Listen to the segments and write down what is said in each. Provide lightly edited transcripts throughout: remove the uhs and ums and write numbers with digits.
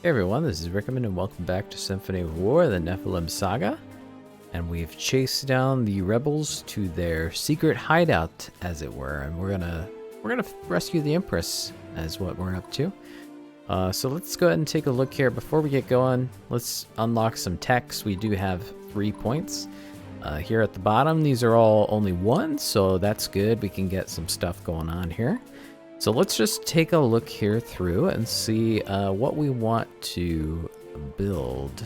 Hey everyone, this is Vickriman and welcome back to Symphony of War, the Nephilim Saga. And we've chased down the rebels to their secret hideout, as it were, and we're gonna rescue the Empress, as what we're up to. So let's go ahead and take a look here. Before we get going, let's unlock some techs. We do have 3 points. Here at the bottom, these are all only 1, so that's good. We can get some stuff going on here. So let's just take a look here through and see what we want to build.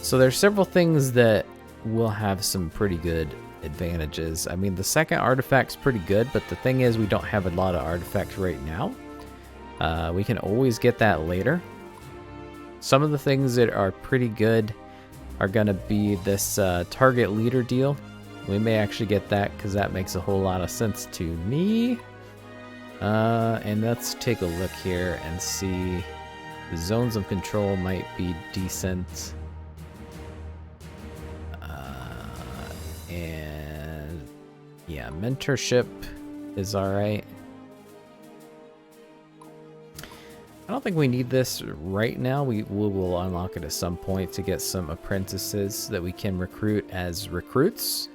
So there's several things that will have some pretty good advantages. I mean, the second artifact's pretty good, but the thing is we don't have a lot of artifacts right now. We can always get that later. Some of the things that are pretty good are going to be this target leader deal. We may actually get that because that makes a whole lot of sense to me. And let's take a look here and see. The zones of control might be decent. And yeah, mentorship is alright. I don't think we need this right now. We will unlock it at some point to get some apprentices that we can recruit as recruits.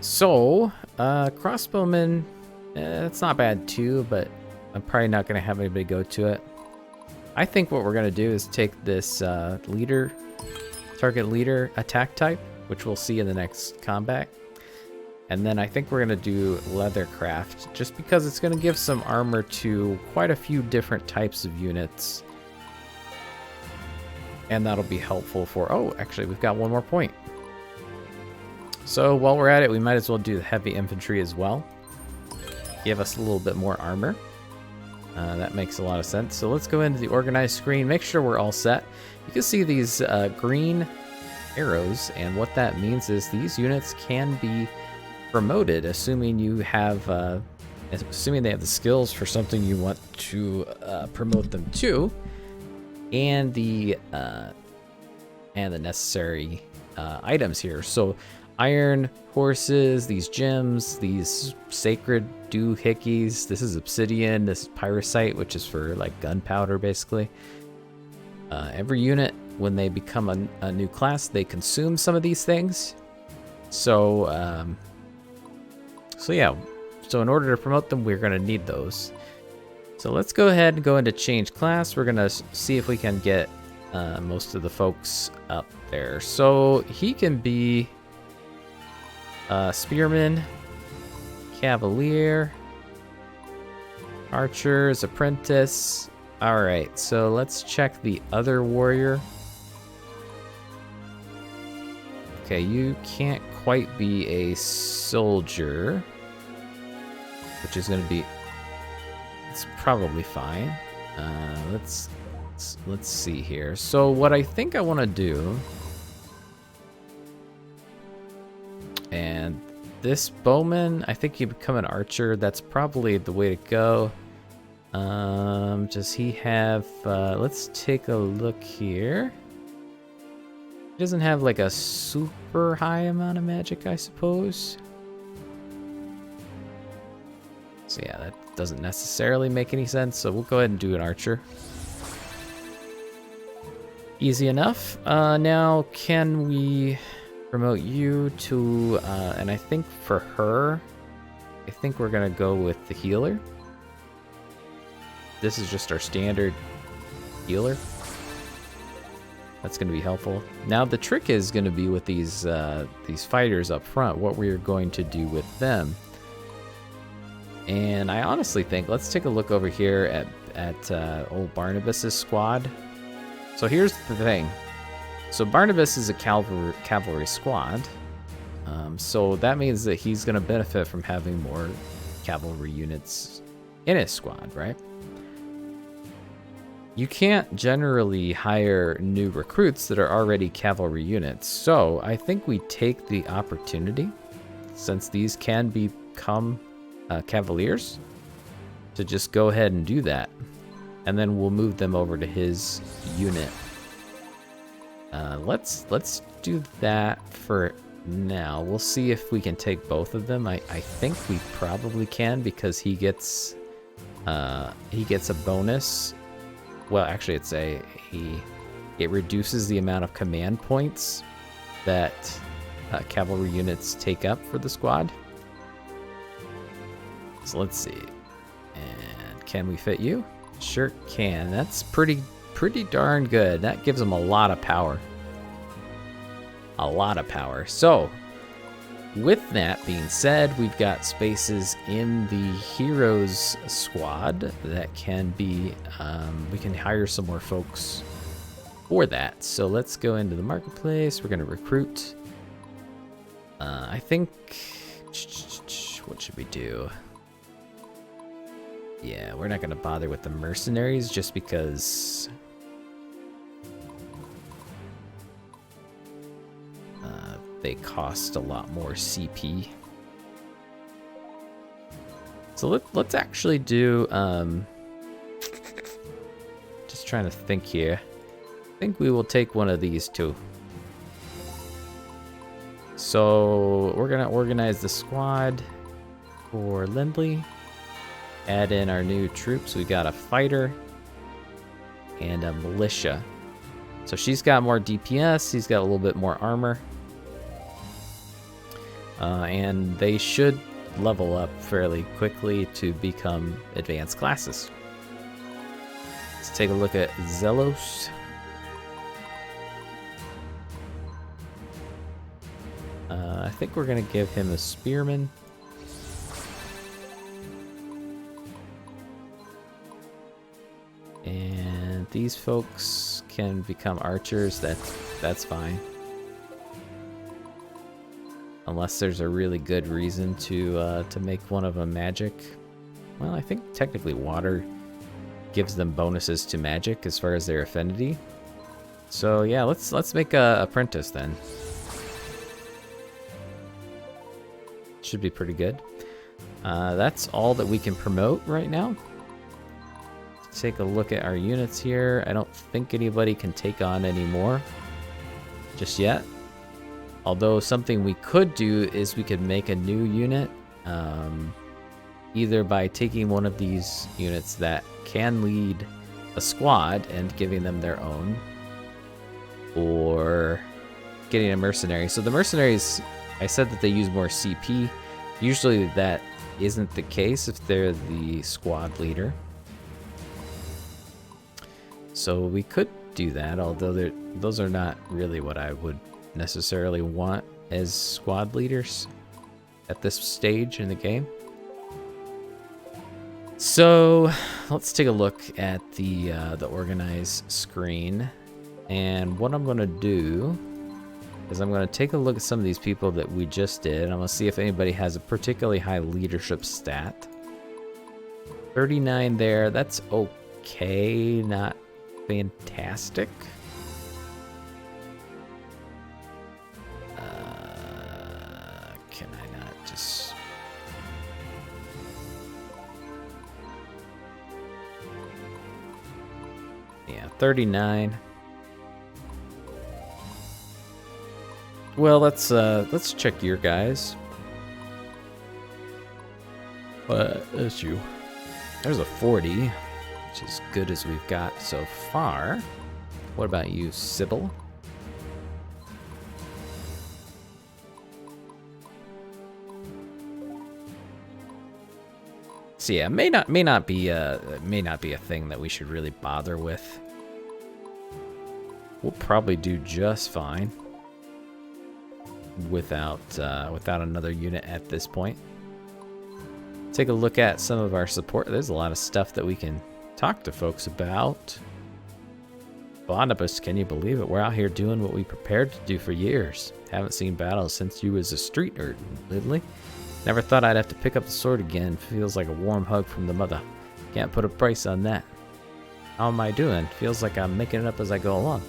So, crossbowmen, it's not bad too, but I'm probably not going to have anybody go to it. I think what we're going to do is take this target leader attack type, which we'll see in the next combat. And then I think we're going to do leathercraft, just because it's going to give some armor to quite a few different types of units. And that'll be helpful for... Oh, actually, we've got 1 more point. So while we're at it, we might as well do the heavy infantry as well. Give us a little bit more armor. That makes a lot of sense. So let's go into the organized screen, make sure we're all set. You can see these green arrows, and what that means is these units can be promoted, assuming you have, assuming they have the skills for something you want to promote them to, and the necessary items here. So iron horses, these gems, these sacred doohickeys. This is obsidian. This is pyrrhite, which is for like gunpowder, basically. Every unit, when they become a new class, they consume some of these things. So, yeah. So in order to promote them, we're going to need those. So let's go ahead and go into change class. We're going to see if we can get most of the folks up there. So he can be spearman, cavalier, archers, apprentice. All right, so let's check the other warrior. Okay, you can't quite be a soldier, which is going to be, it's probably fine. Let's see here. So what I think I want to do, and this bowman, I think you become an archer. That's probably the way to go. Does he have, let's take a look here. He doesn't have like a super high amount of magic, I suppose. So yeah, that doesn't necessarily make any sense. So we'll go ahead and do an archer. Easy enough. Now, can we promote you to, and I think for her, I think we're gonna go with the healer. This is just our standard healer. That's gonna be helpful. Now the trick is gonna be with these fighters up front, what we're going to do with them. And I honestly think, let's take a look over here at old Barnabas's squad. So here's the thing. So Barnabas is a cavalry squad, so that means that he's going to benefit from having more cavalry units in his squad, right? You can't generally hire new recruits that are already cavalry units, so I think we take the opportunity, since these can become cavaliers, to just go ahead and do that, and then we'll move them over to his unit. Let's do that for now. We'll see if we can take both of them. I think we probably can, because he gets a bonus well, actually, it reduces the amount of command points that cavalry units take up for the squad. So let's see. And can we fit you? Sure can. That's pretty darn good. That gives them a lot of power. A lot of power. So, with that being said, we've got spaces in the heroes squad that can be, we can hire some more folks for that. So let's go into the marketplace. We're going to recruit. I think, what should we do? Yeah, we're not going to bother with the mercenaries just because they cost a lot more CP. So let's actually do, just trying to think here. I think we will take one of these two. So we're gonna organize the squad for Lindley. Add in our new troops. We got a fighter and a militia. So she's got more DPS. He's got a little bit more armor. And they should level up fairly quickly to become advanced classes. Let's take a look at Zelos. I think we're going to give him a spearman. And these folks can become archers. That's fine. Unless there's a really good reason to make one of them magic. Well, I think technically water gives them bonuses to magic as far as their affinity. So yeah, let's make a apprentice then. Should be pretty good. That's all that we can promote right now. Let's take a look at our units here. I don't think anybody can take on any more just yet. Although something we could do is we could make a new unit, either by taking one of these units that can lead a squad and giving them their own, or getting a mercenary. So the mercenaries, I said that they use more CP. Usually that isn't the case if they're the squad leader. So we could do that, although those are not really what I would necessarily want as squad leaders at this stage in the game. So let's take a look at the organize screen, and what I'm going to do is I'm going to take a look at some of these people that we just did. I'm going to see if anybody has a particularly high leadership stat. 39 there, that's okay, not fantastic. Can I not just... Yeah, 39. Well, let's check your guys. That's you. There's a 40, which is good as we've got so far. What about you, Sybil? So yeah, may not be a thing that we should really bother with. We'll probably do just fine without another unit at this point. Take a look at some of our support. There's a lot of stuff that we can talk to folks about. Barnabas, can you believe it? We're out here doing what we prepared to do for years. Haven't seen battles since you was a street urchin, Lidley. Never thought I'd have to pick up the sword again. Feels like a warm hug from the mother. Can't put a price on that. How am I doing? Feels like I'm making it up as I go along.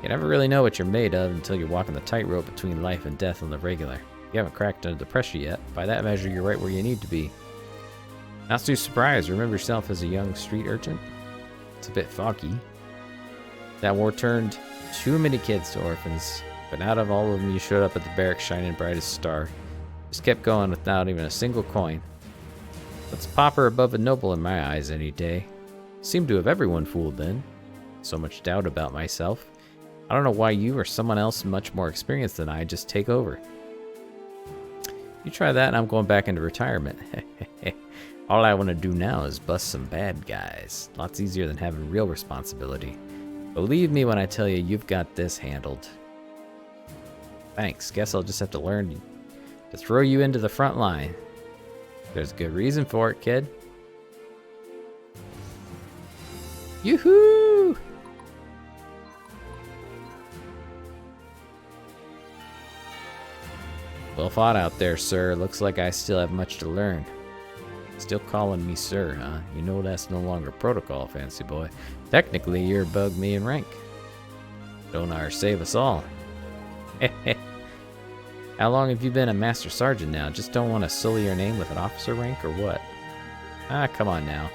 You never really know what you're made of until you're walking the tightrope between life and death on the regular. You haven't cracked under the pressure yet. By that measure, you're right where you need to be. Not too surprised. Remember yourself as a young street urchin? It's a bit foggy. That war turned too many kids to orphans, but out of all of them, you showed up at the barracks shining bright as a star. Just kept going without even a single coin. That's pauper above a noble in my eyes any day. Seemed to have everyone fooled then. So much doubt about myself. I don't know why you or someone else much more experienced than I just take over. You try that and I'm going back into retirement. All I want to do now is bust some bad guys. Lots easier than having real responsibility. Believe me when I tell you, you've got this handled. Thanks. Guess I'll just have to learn to throw you into the front line. There's a good reason for it, kid. Yoo-hoo! Well fought out there, sir. Looks like I still have much to learn. Still calling me sir, huh? You know that's no longer protocol, fancy boy. Technically, you're above me in rank. Don't our save us all. How long have you been a Master Sergeant now? Just don't want to sully your name with an officer rank or what? Ah, come on now.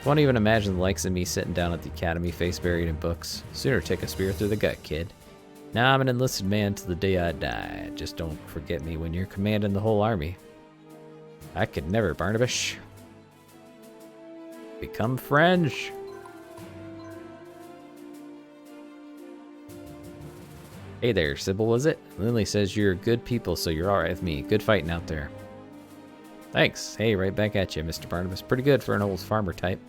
Won't even imagine the likes of me sitting down at the academy, face buried in books. Sooner take a spear through the gut, kid. Now I'm an enlisted man till the day I die. Just don't forget me when you're commanding the whole army. I could never, Barnabas. Become friends. Hey there, Sybil, was it? Lindley says you're good people, so you're alright with me. Good fighting out there. Thanks. Hey, right back at you, Mr. Barnabas. Pretty good for an old farmer type.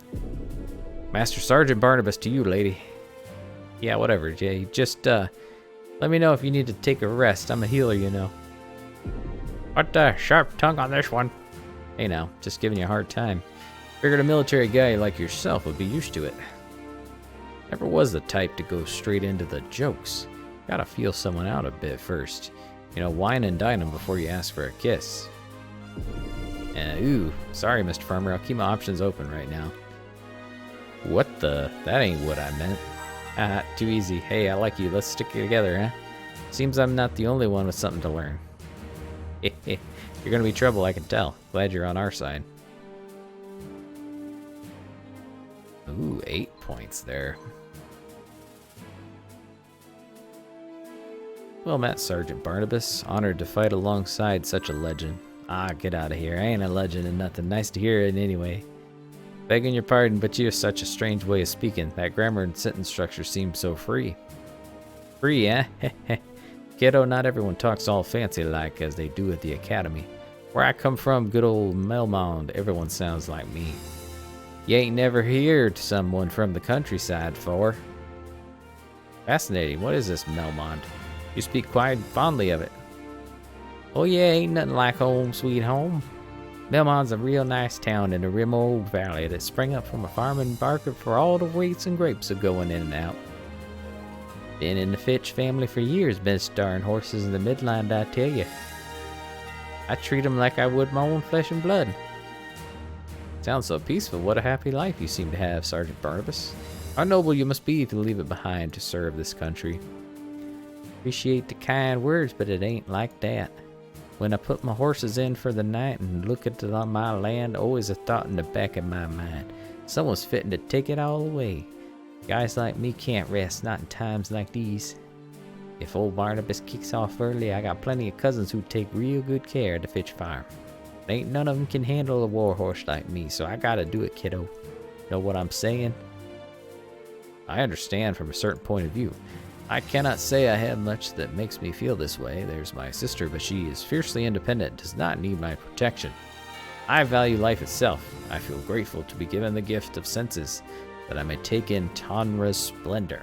Master Sergeant Barnabas to you, lady. Yeah, whatever, Jay. Just, let me know if you need to take a rest. I'm a healer, you know. What the sharp tongue on this one? Hey now, just giving you a hard time. Figured a military guy like yourself would be used to it. Never was the type to go straight into the jokes. Gotta feel someone out a bit first. You know, wine and dine them before you ask for a kiss. Ooh, sorry, Mr. Farmer. I'll keep my options open right now. What the? That ain't what I meant. Ah, too easy. Hey, I like you. Let's stick it together, huh? Seems I'm not the only one with something to learn. You're gonna be trouble, I can tell. Glad you're on our side. Ooh, 8 points there. Well met, Sergeant Barnabas. Honored to fight alongside such a legend. Ah, get out of here. I ain't a legend and nothing. Nice to hear it anyway. Begging your pardon, but you have such a strange way of speaking. That grammar and sentence structure seems so free. Free, eh? Kiddo, not everyone talks all fancy-like as they do at the academy. Where I come from, good old Melmond, everyone sounds like me. You ain't never heard someone from the countryside, for. Fascinating. What is this, Melmond? You speak quite fondly of it. Oh yeah, ain't nothing like home, sweet home. Melmond's a real nice town in the rim old valley that sprang up from a farming market for all the wheats and grapes a going in and out. Been in the Fitch family for years, been starring horses in the Midland, I tell you. I treat 'em like I would my own flesh and blood. Sounds so peaceful. What a happy life you seem to have, Sergeant Barnabas. How noble you must be to leave it behind to serve this country. Appreciate the kind words, but it ain't like that. When I put my horses in for the night and look at my land, always a thought in the back of my mind. Someone's fitting to take it all away. Guys like me can't rest, not in times like these. If old Barnabas kicks off early, I got plenty of cousins who take real good care of the Fitch farm. But ain't none of them can handle a war horse like me, so I gotta do it, kiddo. Know what I'm saying? I understand from a certain point of view. I cannot say I have much that makes me feel this way. There's my sister, but she is fiercely independent, does not need my protection. I value life itself. I feel grateful to be given the gift of senses, that I may take in Tonra's splendor,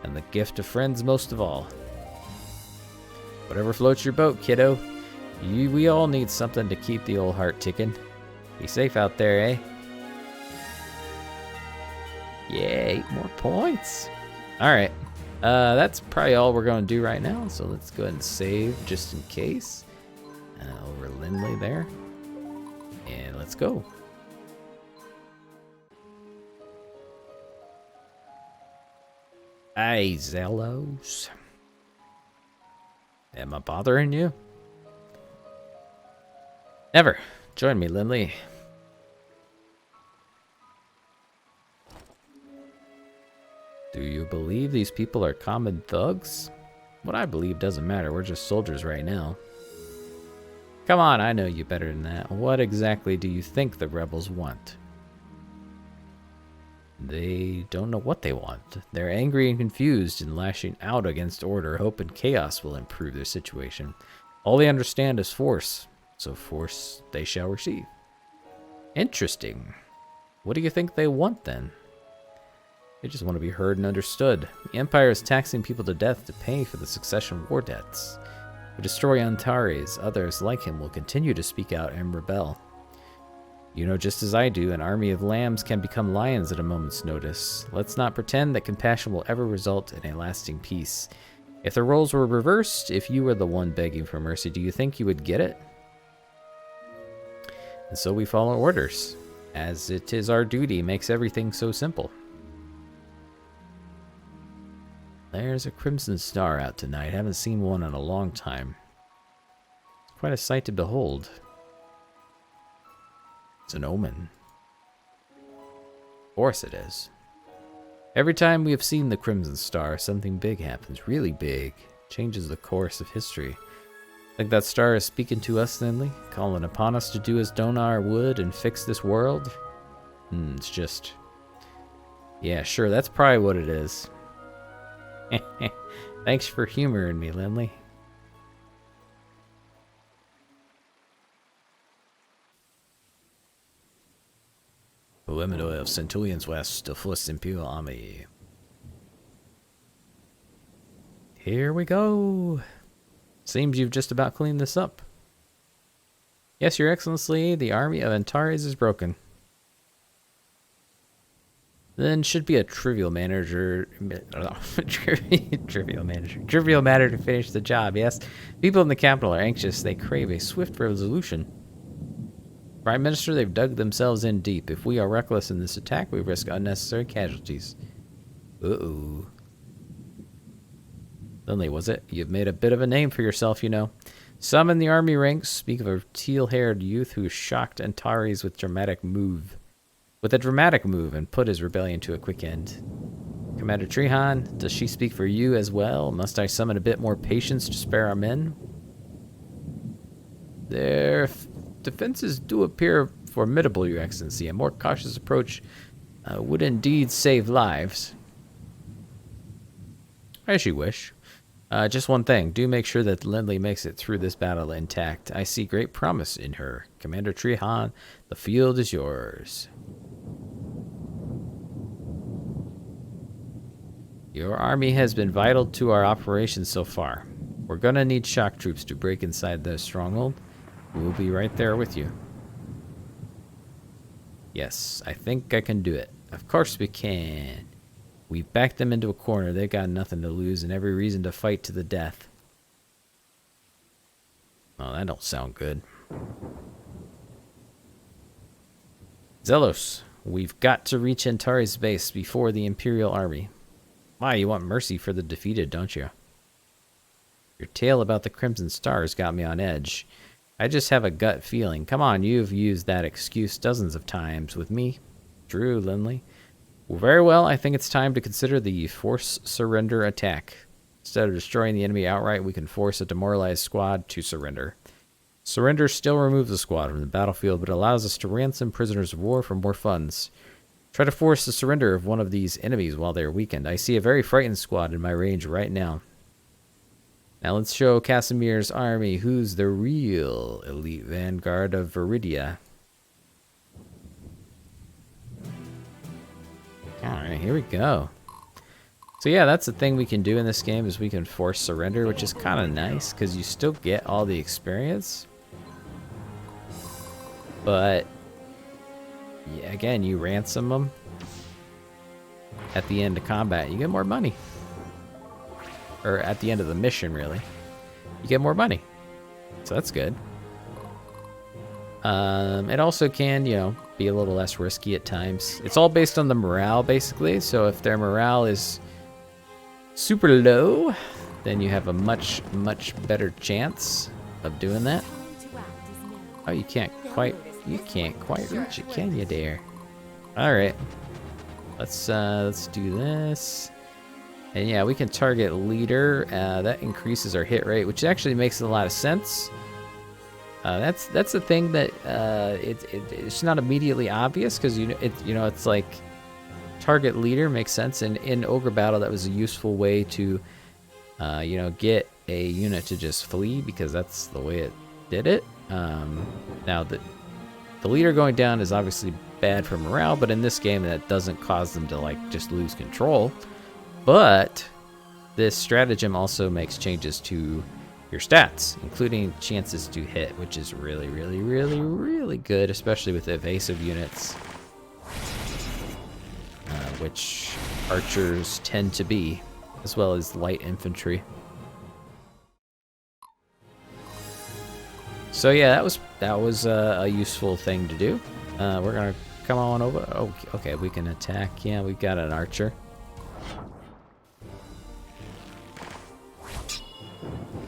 and the gift of friends most of all. Whatever floats your boat, kiddo. We all need something to keep the old heart ticking. Be safe out there, eh? Yeah, 8 more points. Alright. That's probably all we're going to do right now, so let's go ahead and save just in case. Over Lindley there. And let's go. Hey, Zellos. Am I bothering you? Never. Join me, Lindley. Do you believe these people are common thugs? What I believe doesn't matter. We're just soldiers right now. Come on, I know you better than that. What exactly do you think the rebels want? They don't know what they want. They're angry and confused and lashing out against order, hoping chaos will improve their situation. All they understand is force, so force they shall receive. Interesting. What do you think they want then? They just want to be heard and understood. The Empire is taxing people to death to pay for the succession war debts. To destroy Antares, others like him will continue to speak out and rebel. You know just as I do, an army of lambs can become lions at a moment's notice. Let's not pretend that compassion will ever result in a lasting peace. If the roles were reversed, if you were the one begging for mercy, do you think you would get it? And so we follow orders, as it is our duty, makes everything so simple. There's a crimson star out tonight. Haven't seen one in a long time. It's quite a sight to behold. It's an omen. Of course it is. Every time we have seen the crimson star, something big happens. Really big. Changes the course of history. Think that star is speaking to us, Lindley? Calling upon us to do as Donar would and fix this world? It's just... Yeah, sure, that's probably what it is. Thanks for humoring me, Lindley. Perimeter of Centurions West, the 1st Imperial Army. Here we go. Seems you've just about cleaned this up. Yes, Your Excellency, the army of Antares is broken. Then should be a trivial matter to finish the job, yes? People in the capital are anxious. They crave a swift resolution. Prime Minister, they've dug themselves in deep. If we are reckless in this attack, we risk unnecessary casualties. Uh-oh. Lindley, was it? You've made a bit of a name for yourself, you know. Some in the army ranks speak of a teal-haired youth who shocked Antares with a dramatic move and put his rebellion to a quick end. Commander Trehan, does she speak for you as well? Must I summon a bit more patience to spare our men? Their defenses do appear formidable, Your Excellency. A more cautious approach would indeed save lives. As you wish. Just one thing. Do make sure that Lindley makes it through this battle intact. I see great promise in her. Commander Trehan, the field is yours. Your army has been vital to our operations so far. We're gonna need shock troops to break inside the stronghold. We'll be right there with you. Yes, I think I can do it. Of course we can. We've backed them into a corner. They've got nothing to lose and every reason to fight to the death. Oh, that don't sound good. Zelos, we've got to reach Antares' base before the Imperial Army. Why, you want mercy for the defeated, don't you? Your tale about the Crimson Stars got me on edge. I just have a gut feeling. Come on, you've used that excuse dozens of times with me. True, Lindley. Well, very well, I think it's time to consider the force surrender attack. Instead of destroying the enemy outright, we can force a demoralized squad to surrender. Surrender still removes the squad from the battlefield, but allows us to ransom prisoners of war for more funds. Try to force the surrender of one of these enemies while they are weakened. I see a very frightened squad in my range right now. Now let's show Casimir's army who's the real elite vanguard of Viridia. Alright, here we go. So yeah, that's the thing we can do in this game is we can force surrender, which is kind of nice because you still get all the experience. But yeah, again, you ransom them at the end of combat, you get more money. Or at the end of the mission, really. You get more money. So that's good. It also can, you know, be a little less risky at times. It's all based on the morale, basically. So if their morale is super low, then you have a much better chance of doing that. Oh, you can't quite reach it, can you, there? All right, let's do this. And yeah, we can target leader. That increases our hit rate, which actually makes a lot of sense. That's the thing that it's not immediately obvious because it's like target leader makes sense. And in Ogre Battle, that was a useful way to, you know, get a unit to just flee, because that's the way it did it. Now, the leader going down is obviously bad for morale, but in this game, that doesn't cause them to, like, just lose control. But this stratagem also makes changes to your stats, including chances to hit, which is really, really, really, really good, especially with evasive units, which archers tend to be, as well as light infantry. So yeah, that was a useful thing to do. We're gonna come on over. Oh, okay, we can attack. Yeah, we've got an archer.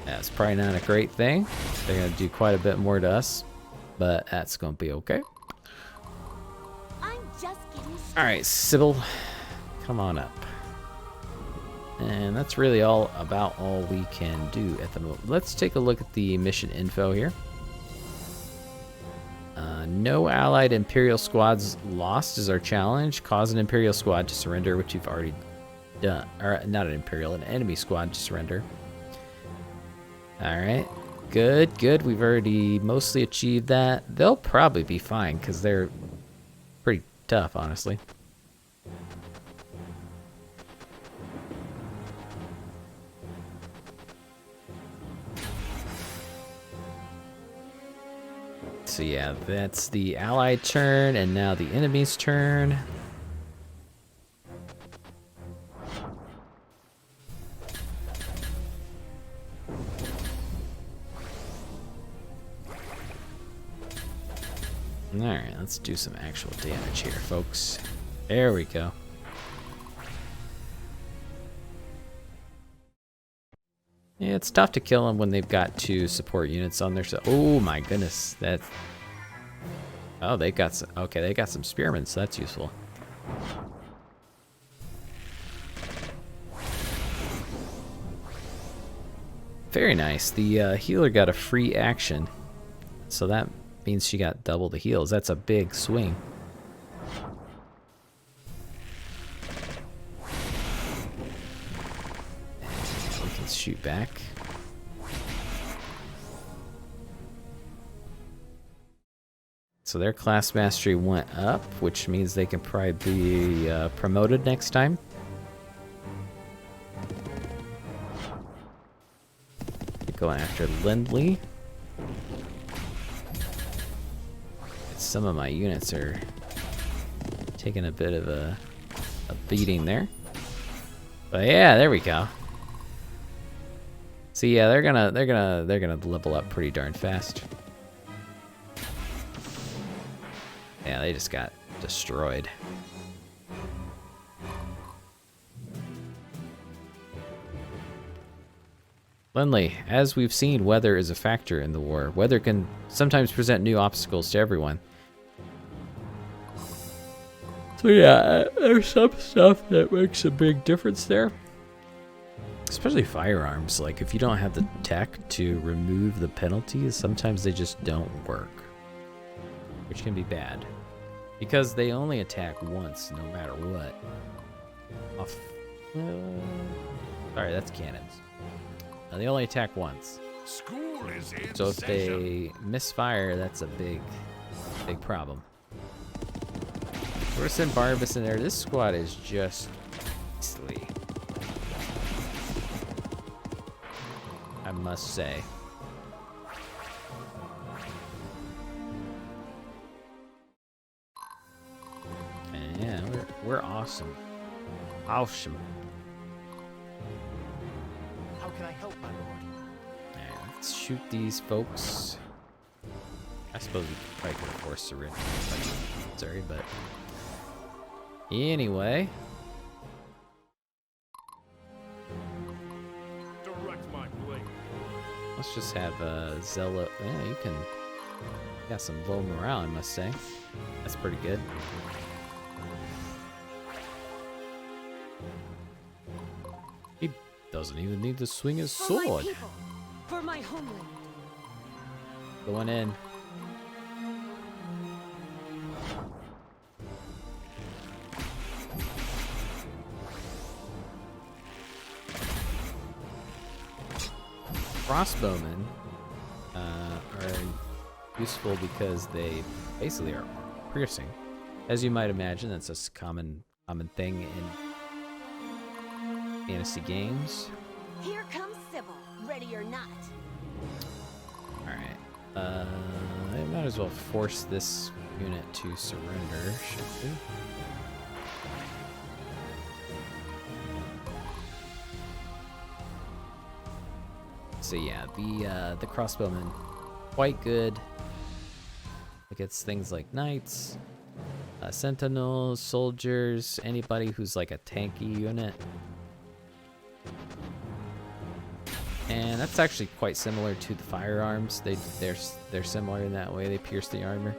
That's probably not a great thing. They're gonna do quite a bit more to us, but that's gonna be okay. All right, Sybil, come on up. And that's really all we can do at the moment. Let's take a look at the mission info here. No allied Imperial squads lost is our challenge. Cause an Imperial squad to surrender, which you've already done. Or not an Imperial, an enemy squad to surrender. Alright, good, good. We've already mostly achieved that. They'll probably be fine, because they're pretty tough, honestly. So yeah, that's the allied turn, and now the enemy's turn. Alright, let's do some actual damage here, folks. There we go. Yeah, it's tough to kill them when they've got 2 support units on their side. Oh my goodness, that's... Oh, they got some... Okay, they got some spearmen, so that's useful. Very nice. The healer got a free action, so that means she got double the heals. That's a big swing. We can shoot back. So their class mastery went up, which means they can probably be promoted next time. Going after Lindley. Some of my units are taking a bit of a beating there. But yeah, there we go. So yeah, they're gonna level up pretty darn fast. Yeah, they just got destroyed. Lindley, as we've seen, weather is a factor in the war. Weather can sometimes present new obstacles to everyone. So yeah, there's some stuff that makes a big difference there. Especially firearms. Like, if you don't have the tech to remove the penalties, sometimes they just don't work. Which can be bad. Because they only attack once, no matter what. Sorry, that's cannons. They only attack once. School is in so if they misfire, that's a big problem. We're gonna send Barnabas in there. This squad is just beastly, I must say. And yeah, we're awesome. Awesome. How can I help, my lord? Alright, let's shoot these folks. I suppose we probably could have forced surrender. Sorry, but anyway. Direct my blade. Let's just have Zella. Yeah, you got some low morale, I must say. That's pretty good. He doesn't even need to swing his sword. For my people, for my homeland. Going in. crossbowmen are useful because they basically are piercing. As you might imagine, that's a common thing in fantasy games. Here comes Sybil, ready or not. Alright. I might as well force this unit to surrender, should we? So yeah, the crossbowmen, quite good against things like knights, sentinels, soldiers, anybody who's like a tanky unit. And that's actually quite similar to the firearms. They're similar in that way. They pierce the armor.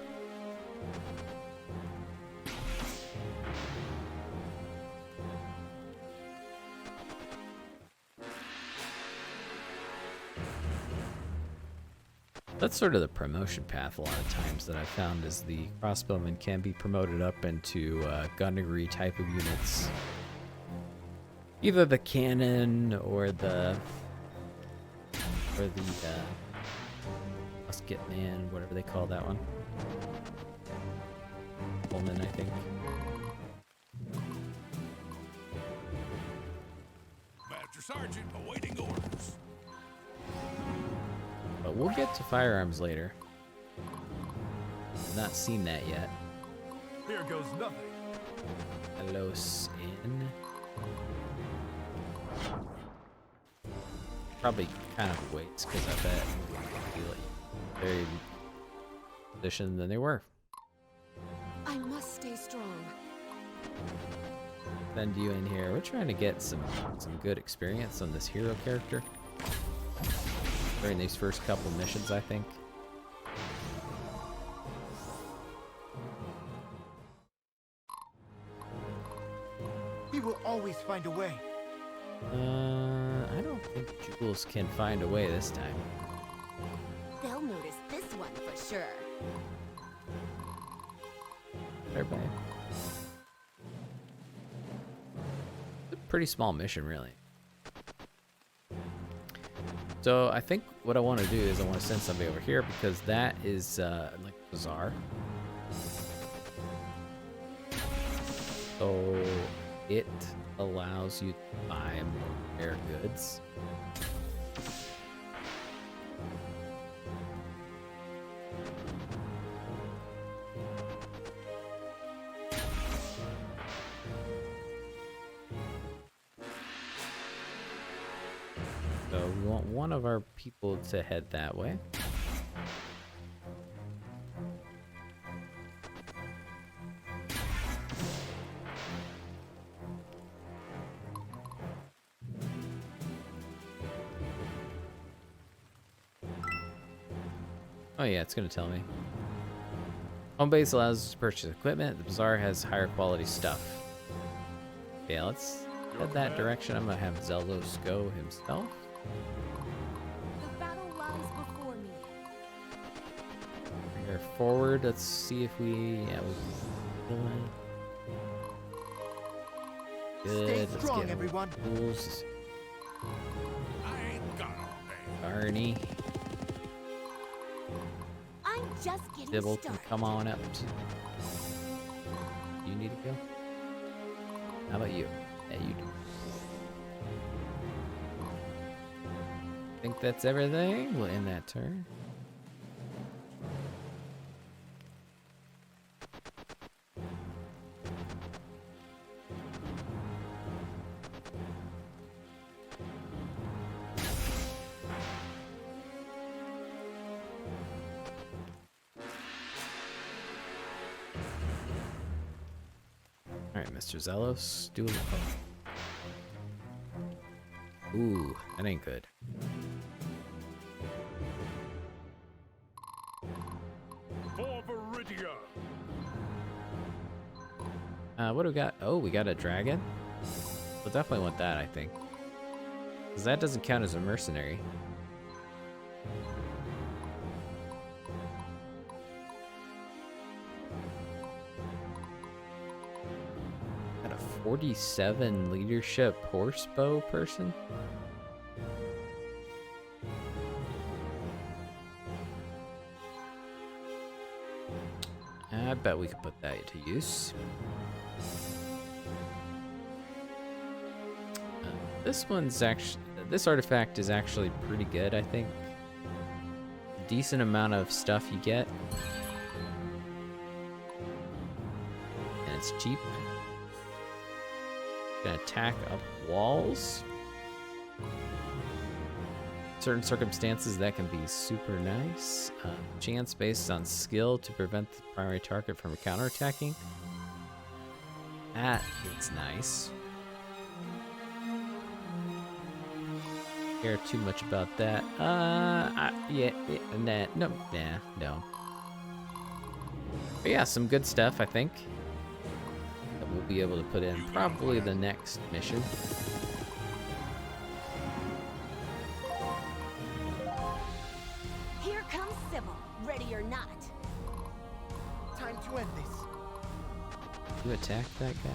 That's sort of the promotion path a lot of times that I've found is the crossbowmen can be promoted up into gunnery type of units. Either the cannon or the musket man, whatever they call that one. Pullman, I think. Master Sergeant, awaiting orders. But we'll get to firearms later. I've not seen that yet. Here goes nothing. Hello, Sin. Probably kind of waits because I bet they'll be like very positioned than they were. I must stay strong. Send you in here. We're trying to get some good experience on this hero character during these first couple missions, I think. He will always find a way. I don't think Jules can find a way this time. They'll notice this one for sure. Everybody. It's a pretty small mission, really. So I think what I want to do is I want to send somebody over here because that is like bizarre. So it allows you to buy more rare goods. So we want one of our people to head that way. Oh yeah, it's gonna tell me. Home base allows us to purchase equipment. The bazaar has higher quality stuff. Okay, let's head that direction. I'm gonna have Zelos go himself. The battle lies before me. Bring her forward. Let's see if we good. Stay Let's strong, get everyone. Rules. I ain't got all day. Barney. I'm just getting Dibble can started. come on up. You need to go? How about you? Yeah, you do. Think that's everything? We'll end that turn. Alright, Mr. Zelos, do a look. Ooh, that ain't good. For Viridia. What do we got? Oh, we got a dragon? We'll definitely want that, I think. Because that doesn't count as a mercenary. Got a 47 leadership horsebow person? bet we could put that to use. This artifact is actually pretty good, I think. Decent amount of stuff you get. And it's cheap. Gonna attack up walls. Certain circumstances that can be super nice. Chance based on skill to prevent the primary target from counterattacking. That is nice. Care too much about that. No. But yeah, some good stuff, I think, that we'll be able to put in probably the next mission. Here comes Sybil, ready or not. Time to end this. You attack that guy?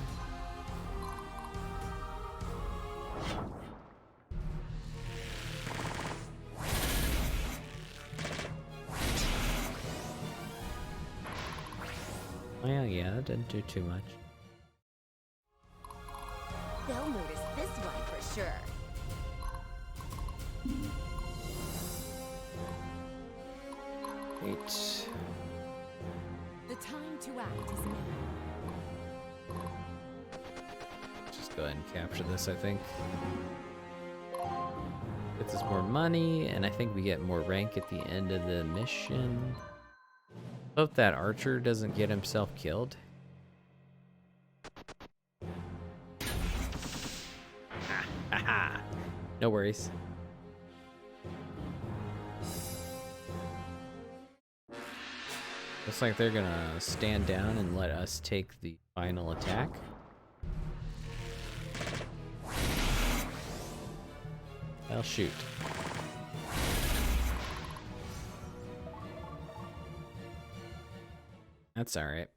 Well, yeah, that didn't do too much. They'll notice this one for sure. Wait. The time to act is now. Just go ahead and capture this, I think. Gets us more money, and I think we get more rank at the end of the mission. Hope that archer doesn't get himself killed. No worries. Looks like they're gonna stand down and let us take the final attack. I'll shoot. That's alright.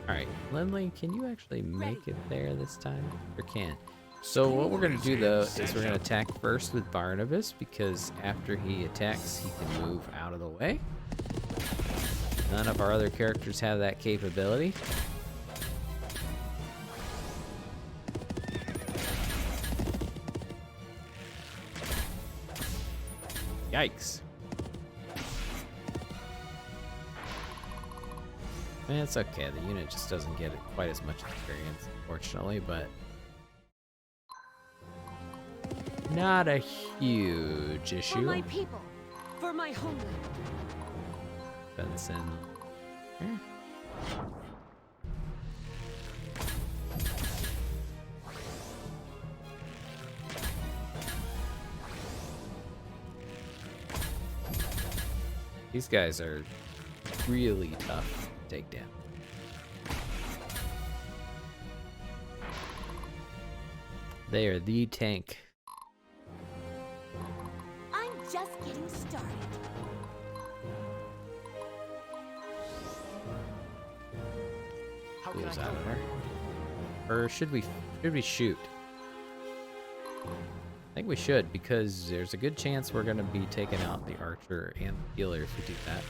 Alright, Lindley, can you actually make it there this time? Or can? So what we're going to do, though, is we're going to attack first with Barnabas, because after he attacks, he can move out of the way. None of our other characters have that capability. Yikes. It's okay, the unit just doesn't get quite as much experience, unfortunately, but not a huge issue. For my people, for my homeland. Benson. Here. These guys are really tough to take down. They are the tank. I'm just getting started. How can Who's I out help? of there? Or should we shoot? I think we should, because there's a good chance we're gonna be taking out the archer and the healer if we do that.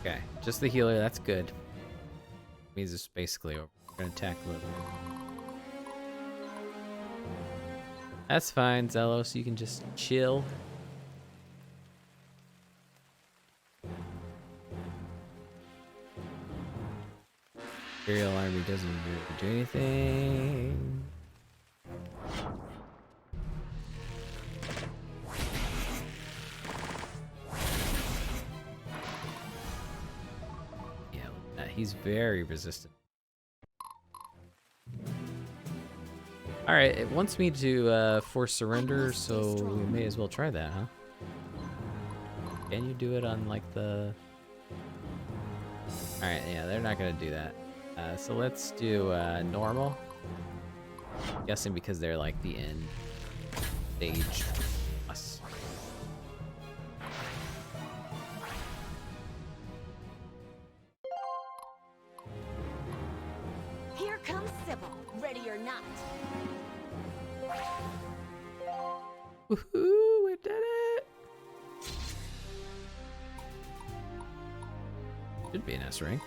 Okay, just the healer, that's good. Means it's basically over. We're gonna attack Lily. That's fine, Zelos, you can just chill. Imperial army doesn't really do anything. Yeah, he's very resistant. Alright, it wants me to force surrender, so we may as well try that, huh? Can you do it on, like, the... Alright, yeah, they're not gonna do that. So let's do normal. I'm guessing because they're like the end stage plus. Here comes Sybil, ready or not. Woohoo! We did it! Should be an S rank.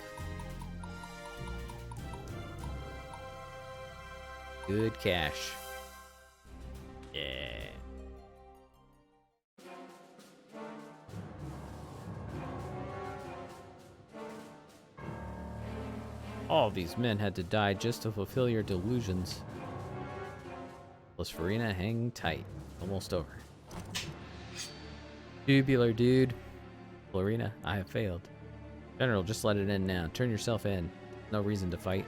Good cash. Yeah. All these men had to die just to fulfill your delusions. Plus Farina, hang tight. Almost over. Tubular, dude. Florina, I have failed. General, just let it end now. Turn yourself in. No reason to fight.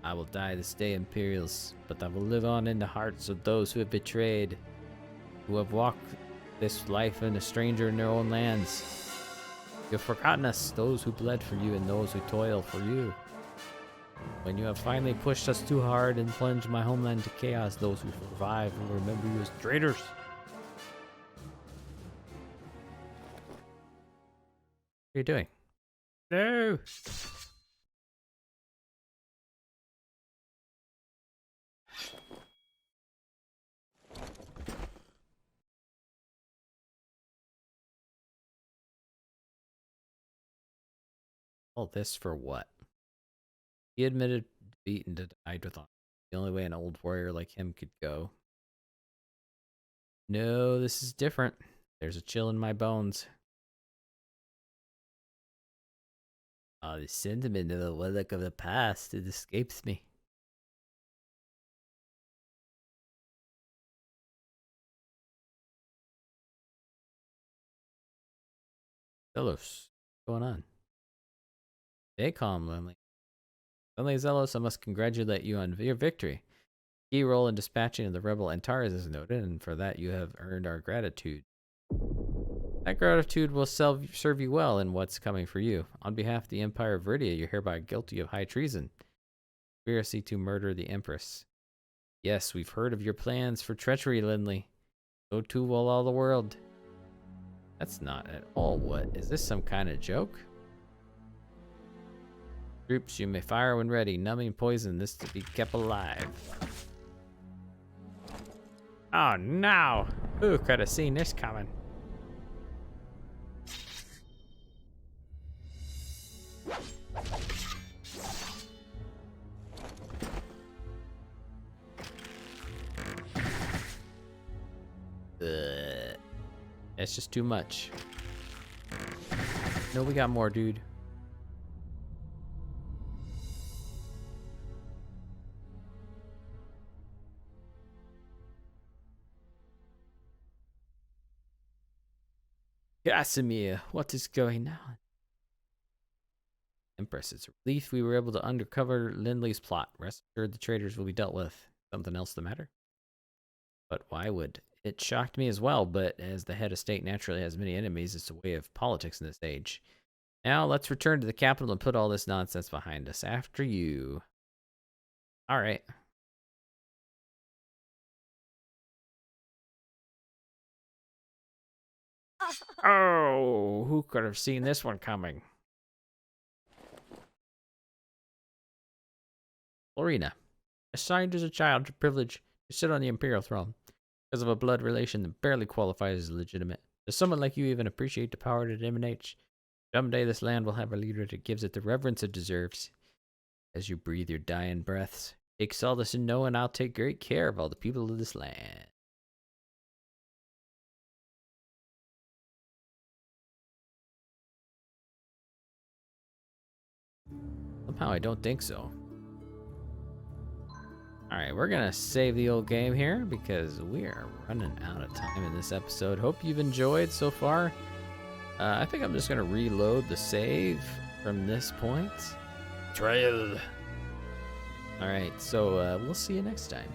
I will die this day, Imperials, but I will live on in the hearts of those who have betrayed, who have walked this life in a stranger in their own lands. You have forgotten us, those who bled for you and those who toil for you. When you have finally pushed us too hard and plunged my homeland to chaos, those who survive will remember you as traitors. What are you doing? No! All this for what? He admitted defeat and died with honor. The only way an old warrior like him could go. No, this is different. There's a chill in my bones. Oh, the sentiment of the relic of the past, it escapes me. Zelos, what's going on? Stay calm, Lindley. Lindley Zelos, I must congratulate you on your victory. Key role in dispatching of the rebel Antares is noted, and for that you have earned our gratitude. That gratitude will serve you well in what's coming for you. On behalf of the Empire of Viridia, you're hereby guilty of high treason. Conspiracy to murder the Empress. Yes, we've heard of your plans for treachery, Lindley. So too will all the world. That's not at all what. Is this some kind of joke? Troops, you may fire when ready. Numbing poison, this to be kept alive. Oh no! Who could have seen this coming? That's just too much. No, we got more, dude. Casimir, what is going on? Empress, it's a relief we were able to uncover Lindley's plot. Rest assured the traitors will be dealt with. Something else the matter? But why would? It shocked me as well, but as the head of state naturally has many enemies, it's a way of politics in this age. Now let's return to the capital and put all this nonsense behind us. After you. Alright. Oh, who could have seen this one coming? Florina, assigned as a child to privilege to sit on the imperial throne because of a blood relation that barely qualifies as legitimate. Does someone like you even appreciate the power that it emanates? Someday this land will have a leader that gives it the reverence it deserves. As you breathe your dying breaths, take solace in knowing I'll take great care of all the people of this land. Somehow I don't think so. Alright, we're gonna save the old game here because we are running out of time in this episode. Hope you've enjoyed so far. I think I'm just gonna reload the save from this point. Trail. Alright, so we'll see you next time.